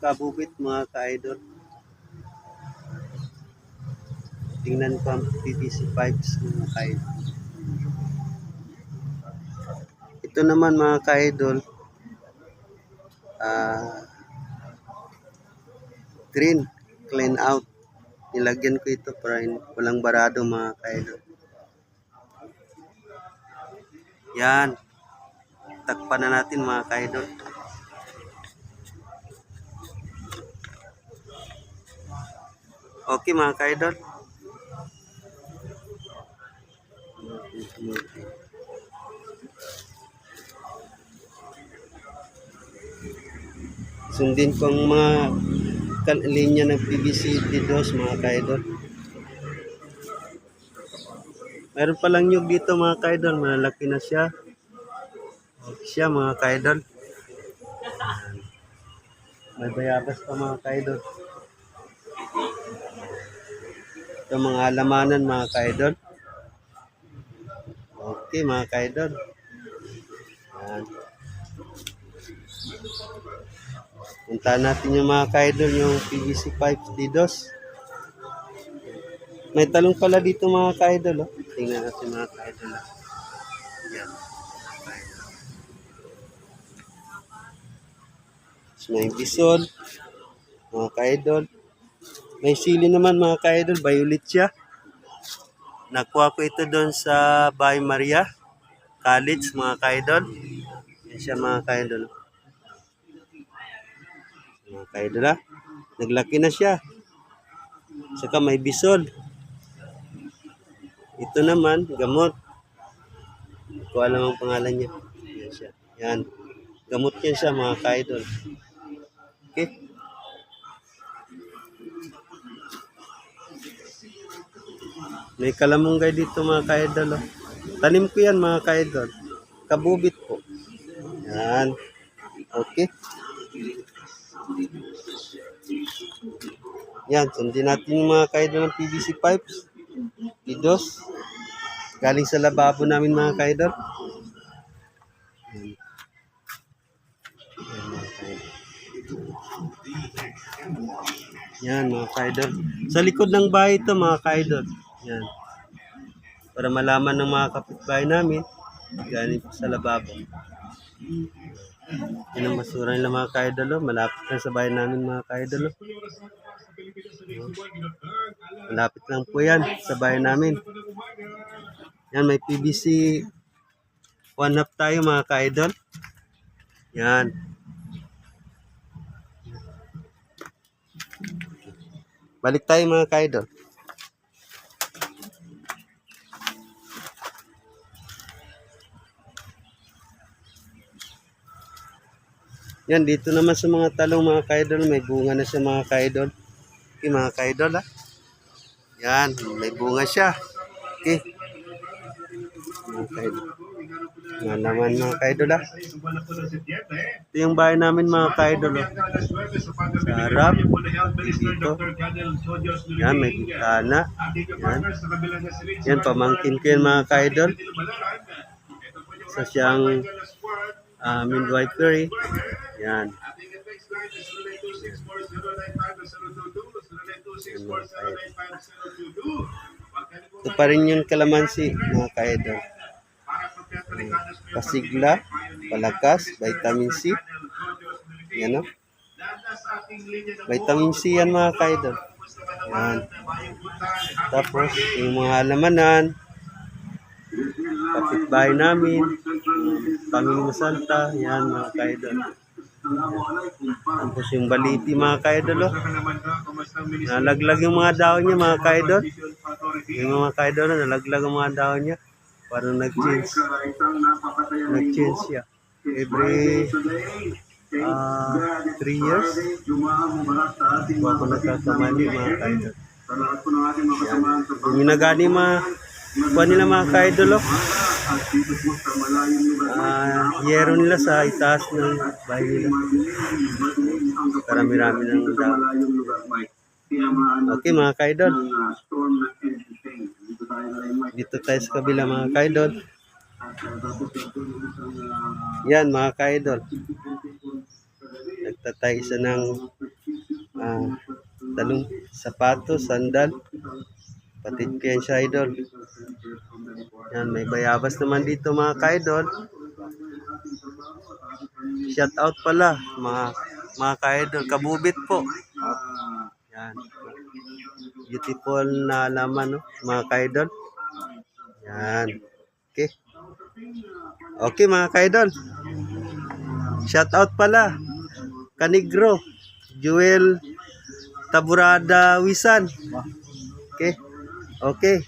kabubit mga ka-idol. Tingnan ko ang PVC pipes mga ka-idol. Ito naman mga ka-idol, green, clean out. Nilagyan ko ito para walang barado mga ka-idol. Yan. Takpan na natin mga ka-idol. Okay mga ka-idol. Sundin ko ang mga linya ng PVC D2 mga ka-idol. Meron palang nyug dito mga ka-idol. Malalaki na siya. Okay siya mga ka-idol. May bayabas pa mga ka-idol. Ito mga alamanan mga ka-idol. Okay mga ka-idol. Yan. Puntahan natin yung mga ka-idol, yung PVC pipes D2. May talong pala dito mga ka-idol. Oh. Tingnan natin mga ka-idol. Yan. May bisol, mga ka-idol. May sili naman mga ka-idol, violet siya. Nakuha ko ito doon sa Bay Maria College mga ka-idol. Yan siya mga ka-idol. Mga ka-idol ha. Naglaki na siya. Saka may bisol. Ito naman, gamot. Hindi ko alam ang pangalan niya. Yan siya. Yan. Gamot yan siya mga ka-idol. Okay. May kalamunggay dito mga ka-idol. Oh. Tanim ko yan mga ka-idol. Kabubit po. Yan. Okay. Yan. Sundin natin yung mga ka-idol ng PVC pipes. D2. Galing sa lababo namin mga ka-idol. Yan mga ka-idol. Sa likod ng bahay ito mga ka-idol. Yan. Para malaman ng mga kapitbahay namin, galing sa lababo. Yan ang basura nila mga ka-idol. Malapit lang sa bahay namin mga ka-idol. Malapit lang po yan sa bahay namin. Yan, may PVC 1/2 tayo mga ka-idol. Yan. Balik tayo mga ka-idol. Yan, dito naman sa mga talong mga ka-idol, may bunga na siya mga ka-idol. Okay mga ka-idol ha. Yan, may bunga siya. Okay. Mga ka-idol. Nga naman mga ka-idol ha. Ito yung bahay namin mga ka-idol. Sa harap. Dito. Yan, may bintana. Yan. Yan, pamangkin ko yan mga ka-idol. Sa siyang midwifery. Yan. Ito pa rin yung kalamansi mga ka-idol. Pasigla, palakas, vitamin C. Yan o. Vitamin C yan mga ka-idol. Yan. Tapos yung mga halamanan, kapitbahay namin, Pamilya Santa, yan mga ka-idol. Tapos yung baliti mga ka-idol. Nalaglag yung mga daon niya mga ka-idol. Yung mga ka-idol nalaglag ang mga daon niya. Parang nag-change. Nag-change siya. Every 3 years. Huwag ko nagkakamali mga ka-idol. Yung ginagani kuha nila mga ka-idol. Yero nila sa itaas ng bahay nila. Karami-rami ng daon. Okay mga ka-idol. Dito tayo sa kabila mga ka-idol. Yan mga ka-idol. Nagtatay isa ng Ah, talong, sapatos, sandal. Patid ko yan siya, idol. Yan, may bayabas naman dito mga ka-idol. Shout out pala mga ka-idol. Kabubit po. Yan. Beautiful na laman, no? Mga ka-idol. Yan. Okay. Okay mga ka-idol. Shout out pala. Kanigro. Joel Taburada Wisan. Okay. Okay.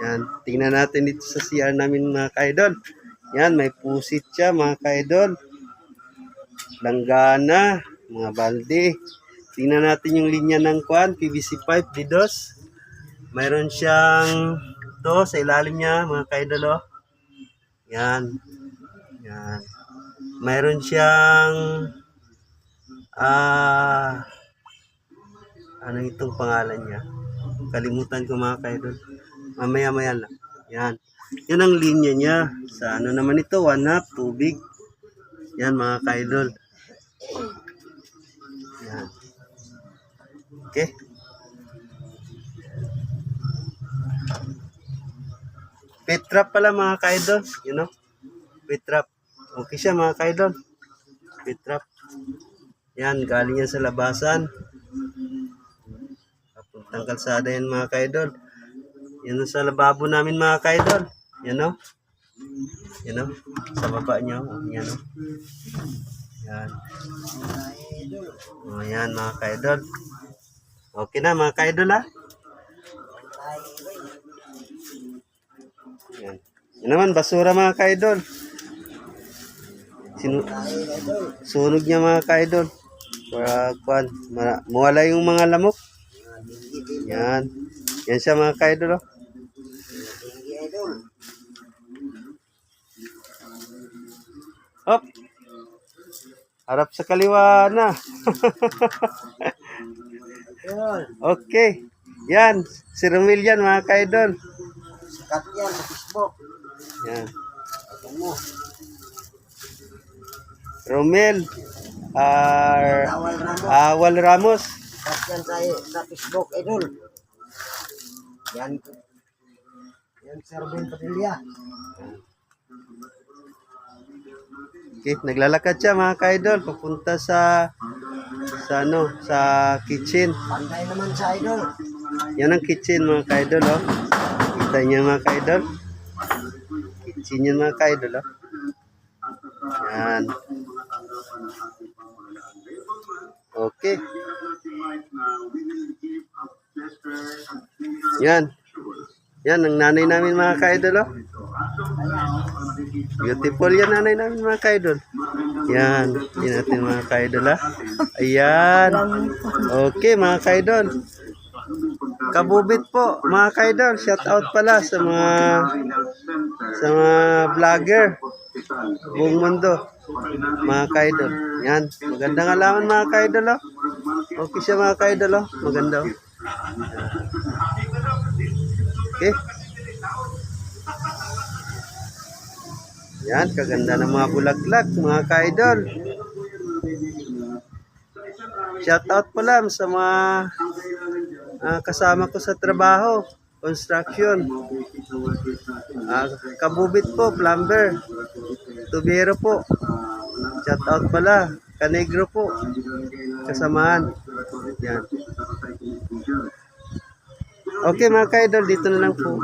Yan. Tingnan natin dito sa CR namin mga ka-idol. Yan. May pusit siya mga ka-idol. Langgana. Mga balde. Tingnan natin yung linya ng kwan. PVC pipe. Didos. Mayroon siyang to sa ilalim niya mga ka-idol. Oh. Yan. Yan. Mayroon siyang ano itong pangalan niya? Kalimutan ko mga ka-idol. Mamaya-maya lang. Yan. Yan ang linya niya. Sa ano naman ito? 1/2 tubig. Yan mga ka-idol. Yan. Okay. Pet trap pala mga ka-idol. You know? Pet trap. Okay siya mga ka-idol. Pet trap. Yan. Galing yan sa labasan. Papuntang kalsada yan mga ka-idol. Yan sa lababo namin mga ka-idol. Yan o. Yan o. Sa baba nyo. Yan o. Yan. O yan mga ka-idol. Okay na mga ka-idol ha. Yan. Yan naman basura mga ka-idol. Sunog niya mga ka-idol. Para kuan, mawala yung mga lamok. Yan. Yan siya mga ka-idol. Oh. Hop. Harap sa kaliwa na. Okay. Yan. Si Romil yan mga ka-idol. Sikat yan sa Facebook. Yan. Mo. Romel. Awal Ramos. Awal Ramos. Sikat yan sa Facebook, idol. Yan. Yan si Robin Padilla. Okay, naglalakad siya mga ka-idol papunta sa kitchen. Panday naman sa idol. Yan ang kitchen mga ka-idol, oh. Kita niyo mga ka-idol. Kitchen yan mga ka-idol, oh. Yan. Okay. Yan. Yan ang nanay namin mga ka-idol, oh. Beautiful yan nanay namin mga ka-idol. Yan. Yan natin mga ka-idol, ah. Ayan. Okay mga ka-idol. Kabubit po mga ka-idol. Shout out pala sa mga vlogger buong mundo mga ka-idol. Yan. Magandang alaman mga ka-idol, oh. Okay siya mga ka-idol, oh. Maganda, oh. Okay. Yan, kaganda ng mga bulaklak, mga ka-idol. Shout out pala sa mga kasama ko sa trabaho, construction. Kabubit po, plumber. Tubero po. Shout out pala, Kanegro po. Kasamahan. Yan. Okay mga ka-idol, dito na lang po.